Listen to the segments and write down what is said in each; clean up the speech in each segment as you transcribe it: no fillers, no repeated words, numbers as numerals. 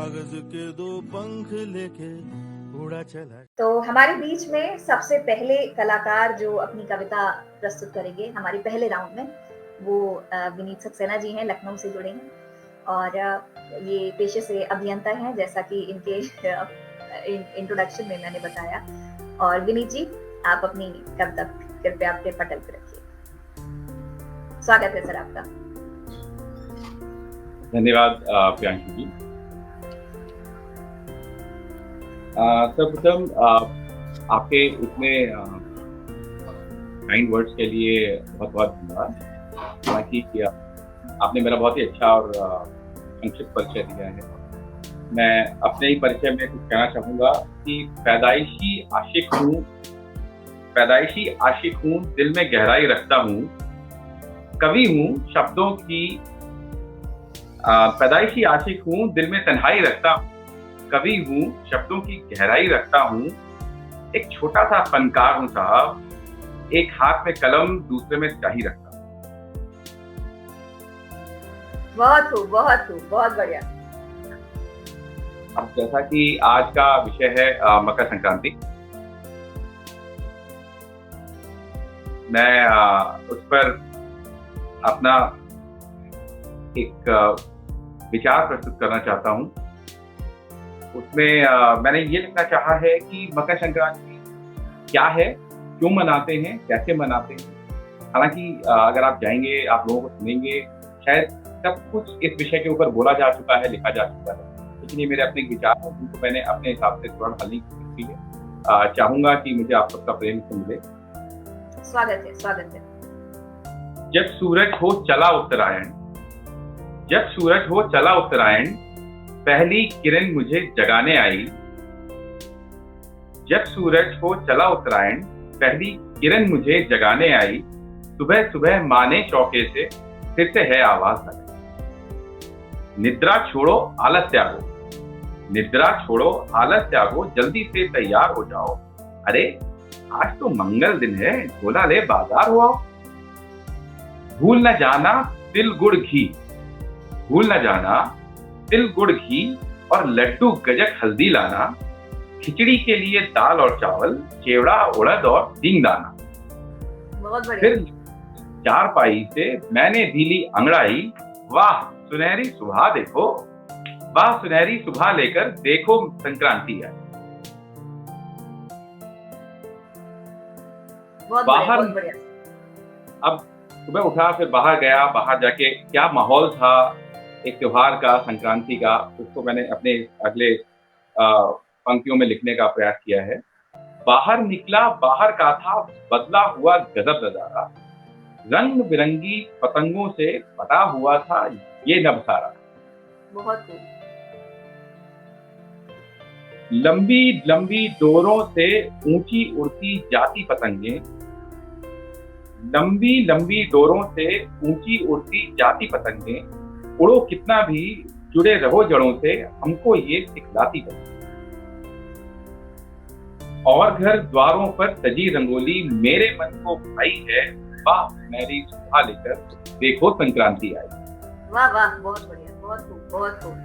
कागज के दो पंख लेके उड़ा चला। तो हमारे बीच में सबसे पहले कलाकार जो अपनी कविता प्रस्तुत करेंगे हमारे पहले राउंड में, वो विनीत सक्सेना जी हैं, लखनऊ से जुड़े हैं और ये पेशे से अभियंता हैं, जैसा कि इनके इंट्रोडक्शन में मैंने बताया। और विनीत जी, आप अपनी कविता कृपया अपने पटल पर रखिए। स्वागत है सर आपका। धन्यवाद प्रियांशु जी। सर्वप्रथम आपके इतने काइंड वर्ड्स के लिए बहुत बहुत धन्यवाद। हालांकि आपने मेरा बहुत ही अच्छा और संक्षिप्त परिचय दिया है। मैं अपने ही परिचय में कुछ कहना चाहूँगा कि पैदाइशी आशिक हूँ, दिल में गहराई रखता हूँ, कवि हूँ शब्दों की। पैदाइशी आशिक हूँ, दिल में तन्हाई रखता हूँ, कवि हूँ शब्दों की गहराई रखता हूँ, एक छोटा सा फनकार हूँ साहब, एक हाथ में कलम दूसरे में स्याही रखता हूँ। बहुत खूब, बहुत खूब, बहुत बढ़िया। अब जैसा कि आज का विषय है मकर संक्रांति, मैं उस पर अपना एक विचार प्रस्तुत करना चाहता हूँ। उसमें मैंने ये लिखना चाहा है कि मकर संक्रांति क्या है, क्यों मनाते हैं, कैसे मनाते हैं। हालांकि अगर आप जाएंगे, आप लोगों को सुनेंगे, शायद सब कुछ इस विषय के ऊपर बोला जा चुका है, लिखा जा चुका है, लेकिन ये मेरे अपने विचार हैं जिनको मैंने अपने हिसाब से थोड़ा ढालने की कोशिश की है। चाहूंगा कि मुझे आप सबका प्रेम से मिले। स्वागत है, स्वागत है। जब सूरज हो चला उत्तरायण, जब सूरज हो चला उत्तरायण, पहली किरण मुझे जगाने आई। जब सूरज हो चला उत्तरायण, पहली किरण मुझे जगाने आई। सुबह सुबह माँ ने चौके से फिर से है आवाज लगाई। निद्रा छोड़ो आलस त्यागो, निद्रा छोड़ो आलस त्यागो, जल्दी से तैयार हो जाओ। अरे आज तो मंगल दिन है, झोला ले बाजार हो आओ। भूल न जाना तिल गुड़ घी, भूल न जाना तिल गुड़ घी और लड्डू गजक हल्दी लाना। खिचड़ी के लिए दाल और चावल, चेवड़ा उड़द और सींगदाना। बहुत बढ़िया। फिर चारपाई से मैंने भी ली अंगड़ाई। वाह सुनहरी सुबह देखो, वाह सुनहरी सुबह लेकर देखो संक्रांति है। बाहर बहुत बढ़िया। अब सुबह उठा, फिर बाहर गया, बाहर जाके क्या माहौल था एक त्योहार का, संक्रांति का, उसको मैंने अपने अगले पंक्तियों में लिखने का प्रयास किया है। बाहर निकला, बाहर का था बदला हुआ गजब नजारा, रंग बिरंगी पतंगों से बटा हुआ था ये नबसारा। बहुत खूब। लंबी लंबी डोरों से ऊंची उड़ती जाती पतंगे, लंबी लंबी डोरों से ऊंची उड़ती जाती पतंगे, उड़ो कितना भी जुड़े रहो जड़ों से, हमको ये सिखलाती पतंगे। और घर द्वारों पर सजी रंगोली, मेरे मन को भाई है, वाह मेरी सुबह लेकर देखो संक्रांति आई। वाह वाह, बहुत बढ़िया, बहुत खूब, बहुत खूब,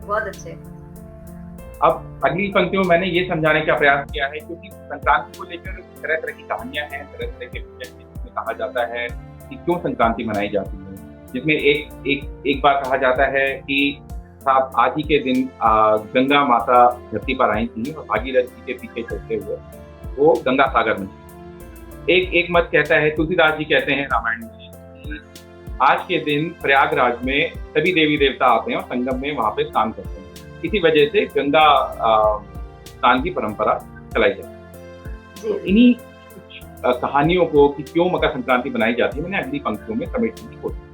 बहुत अच्छे। अब अगली पंक्तियों में मैंने ये समझाने का प्रयास किया है, क्योंकि संक्रांति को लेकर तरह तरह की कहानियां हैं, तरह तरह के विषय जिसमें कहा जाता है कि क्यों संक्रांति मनाई जाती है। जिसमें एक बार कहा जाता है कि साहब आज ही के दिन गंगा माता धरती पर आई थी और भागीरथ जी के पीछे चलते हुए वो गंगा सागर में। एक मत कहता है, तुलसीदास जी कहते हैं रामायण में कि आज के दिन प्रयागराज में सभी देवी देवता आते हैं और संगम में वहां पे स्नान करते हैं। इसी वजह से गंगा स्नान की परंपरा चलाई जाती है। तो इन्हीं कहानियों को कि क्यों मकर संक्रांति बनाई जाती है मैंने अगली पंक्तियों में समेटने की कोशिश की।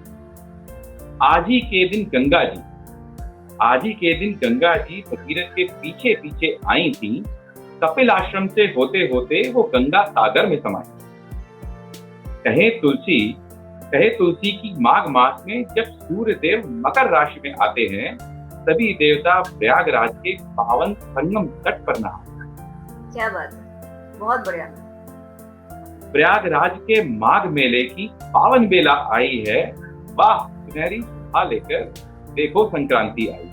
आज ही के दिन गंगा जी, आज ही के दिन गंगा जी भगीरथ के पीछे पीछे आई थी। कपिल आश्रम से होते होते वो गंगा सागर में समाई। कहे तुलसी की माघ मास में जब सूर्य देव मकर राशि में आते हैं, सभी देवता प्रयागराज के पावन संगम तट पर नहाते। क्या बात है, बहुत बढ़िया। प्रयागराज के माघ मेले की पावन बेला आई है, वाह सुनहरी सुबह लेकर देखो संक्रांति आई।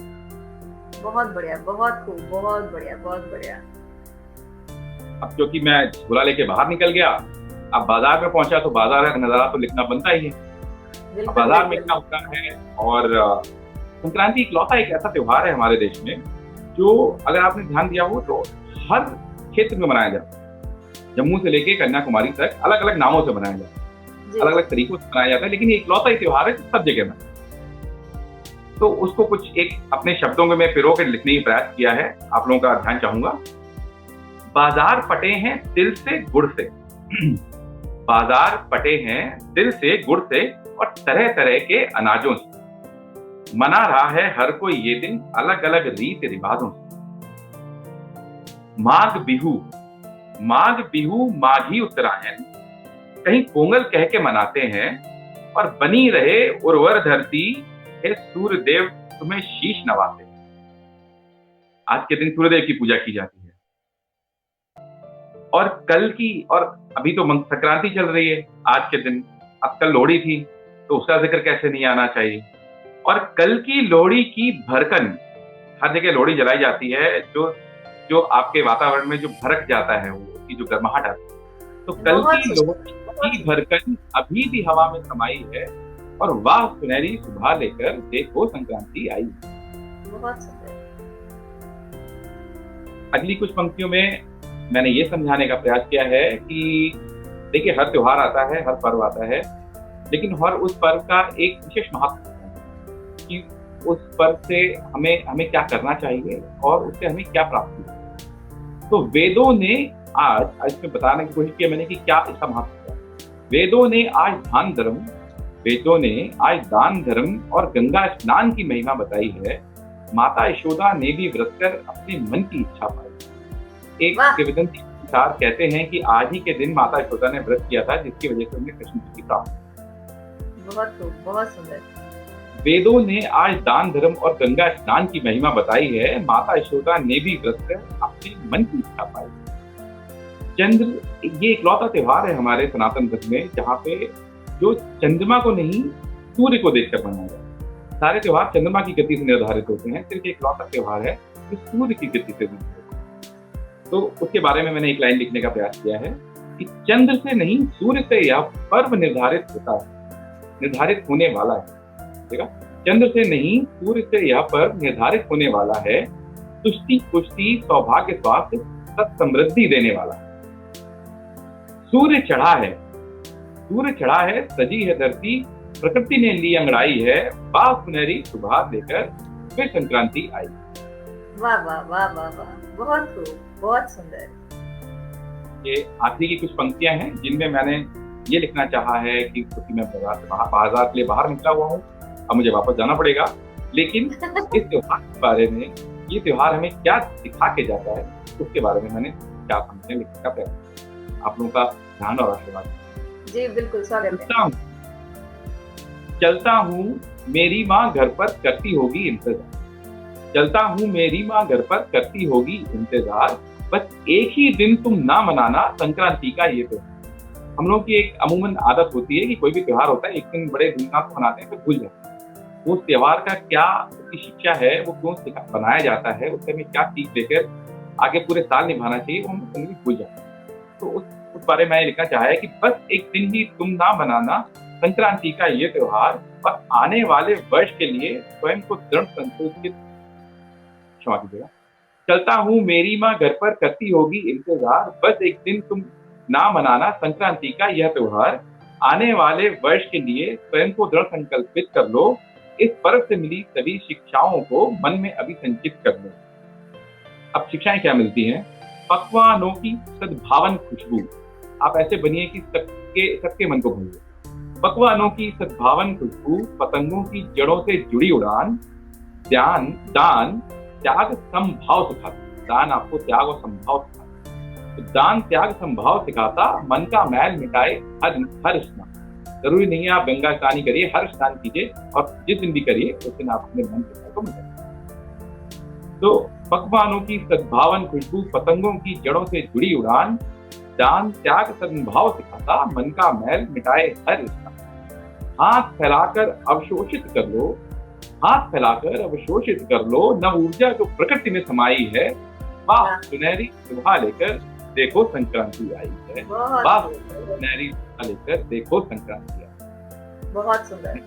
बहुत बढ़िया, बहुत खूब, बहुत बढ़िया, बहुत बढ़िया। अब क्योंकि मैं झोला लेके बाहर निकल गया, अब बाजार में पहुंचा तो बाजार का नजारा तो लिखना बनता ही है। अब बाजार में क्या होता है, और संक्रांति इकलौता एक ऐसा त्योहार है हमारे देश में जो अगर आपने ध्यान दिया हो तो हर क्षेत्र में मनाया जाता है। जम्मू से लेके कन्याकुमारी तक अलग अलग नामों से मनाया जाता है, अलग अलग तरीकों से मनाया जाता है, लेकिन ये इकलौता ही त्योहार है सब जगह में। तो उसको कुछ एक अपने शब्दों में मैं पिरो के लिखने की प्रयास किया है, आप लोगों का ध्यान चाहूंगा। बाजार पटे हैं तिल से गुड़ से, बाजार पटे हैं तिल से गुड़ से और तरह तरह के अनाजों से, मना रहा है हर कोई ये दिन अलग अलग रीत रिवाजों से। माघ बिहू, माघ बिहू माघी उत्तरायण, कहीं पोंगल कह के मनाते हैं, और बनी रहे उर्वर धरती, हे सूर्य देव तुम्हें शीश नवाते। आज के दिन सूर्य देव की पूजा की जाती है। और कल की, और अभी तो संक्रांति चल रही है आज के दिन, अब कल लोहड़ी थी तो उसका जिक्र कैसे नहीं आना चाहिए। और कल की लोहड़ी की भरकन, हर जगह लोहड़ी जलाई जाती है, जो आपके वातावरण में जो भड़क जाता है, वो उसकी जो गर्माहट आती है। तो कल की लोहड़ी की भरकन अभी भी हवा में समाई है, और वाह सुनहरी सुबह लेकर देखो संक्रांति आई। बहुत सुंदर। अगली कुछ पंक्तियों में मैंने ये समझाने का प्रयास किया है कि देखिए, हर त्योहार आता है, हर पर्व आता है, लेकिन हर उस पर्व का एक विशेष महत्व है कि उस पर्व से हमें क्या करना चाहिए और उससे हमें क्या प्राप्ति है। तो वेदों ने आज इसमें बताने की कोशिश की मैंने कि क्या इसका महत्व है। वेदों ने आज दान धर्म और गंगा स्नान की महिमा बताई है। माता यशोदा ने भी व्रत कर अपने मन की इच्छा पाई। एक किंवदंती अनुसार कहते हैं कि आज ही के दिन माता यशोदा ने व्रत किया था, जिसकी वजह से उन्हें कृष्ण जी की प्राप्ति। बहुत सुंदर। वेदों ने आज दान धर्म और गंगा स्नान की महिमा बताई है। माता यशोदा ने भी व्रत कर अपने मन की इच्छा पाई। चंद्र, ये इकलौता त्योहार है हमारे सनातन धर्म में जहाँ पे जो चंद्रमा को नहीं सूर्य को देखकर मनाया जाता है। सारे त्योहार चंद्रमा की गति से निर्धारित होते हैं, सिर्फ इकलौता त्योहार है जो सूर्य की गति से निर्धारित है। तो उसके बारे में मैंने एक लाइन लिखने का प्रयास किया है कि चंद्र से नहीं सूर्य से यह पर्व निर्धारित होता है, निर्धारित होने वाला है। देखा, चंद्र से नहीं सूर्य से यह पर्व निर्धारित होने वाला है। तुष्टि पुष्टि सौभाग्य स्वास्थ्य सत समृद्धि देने वाला है। सूर्य चढ़ा है सजी है धरती, प्रकृति ने ली अंगड़ाई है, वाह सुनहरी सुबह लेकर फिर संक्रांति आई। वाह वाह वाह वाह वाह, बहुत खूब, बहुत सुंदर। ये आखिरी की कुछ पंक्तियां हैं जिनमें मैंने ये लिखना चाहा है कि क्योंकि मैं बाजार के लिए बाहर निकला हुआ हूँ, अब मुझे वापस जाना पड़ेगा, लेकिन इस त्योहार के बारे में, ये त्योहार हमें क्या सिखा के जाता है, उसके बारे में मैंने क्या पंक्तियां लिखने का प्रयास किया। आप लोगों का ध्यान और आशीर्वाद। जी बिल्कुल, स्वागत है। चलता हूँ मेरी माँ घर पर करती होगी इंतजार, चलता हूँ मेरी माँ घर पर करती होगी इंतजार, बस एक ही दिन तुम ना मनाना संक्रांति का ये त्योहार। हम लोगों की एक अमूमन आदत होती है कि कोई भी त्योहार होता है एक दिन बड़े धूमधाम से मनाते हैं फिर भूल जाते हैं। उस त्योहार का क्या उसकी शिक्षा है, वो क्यों बनाया जाता है, उससे हमें क्या सीख देकर आगे पूरे साल निभाना चाहिए, वो हम कभी भूल जाते हैं। तो उस बारे में लिखना चाहा है कि बस एक दिन ही तुम ना मनाना संक्रांति का ये त्योहार, और आने वाले वर्ष के लिए स्वयं को दृढ़ संकल्पित, क्षमा कीजिएगा, चलता हूँ मेरी माँ घर पर करती होगी इंतजार, बस एक दिन तुम ना मनाना संक्रांति का यह त्योहार, आने वाले वर्ष के लिए स्वयं को दृढ़ संकल्पित कर लो, इस पर्व से मिली सभी शिक्षाओं को मन में अभी संचित कर लो। अब शिक्षाएं क्या मिलती हैं? पकवानों की सद्भावन खुशबू, आप ऐसे बनिए कि सबके मन को भूलिए। पकवानों की सद्भावन खुशबू, पतंगों की जड़ों से जुड़ी उड़ान, दान त्याग संभाव सिखाता, दान आपको त्याग और संभाव सिखाता, तो दान त्याग संभाव सिखाता, मन का मैल मिटाए हर स्नान। जरूरी नहीं है आप गंगा स्नान ही करिए, हर स्नान कीजिए, और जिस दिन भी करिए उस दिन आप अपने मन के मैल को मिटाइए। तो पकवानों की सद्भावन खुशबू, पतंगों की जड़ों से जुड़ी उड़ान, दान त्याग संभाव सिखाता, मन का मैल मिटाए हर स्नान। हाथ फैलाकर अवशोषित कर लो, हाथ फैलाकर अवशोषित कर लो नव ऊर्जा जो प्रकृति में समाई है। वाह सुनहरी सुबह लेकर देखो संक्रांति आई है। वाह सुनहरी सुबह लेकर देखो संक्रांति आई। बहुत सुंदर।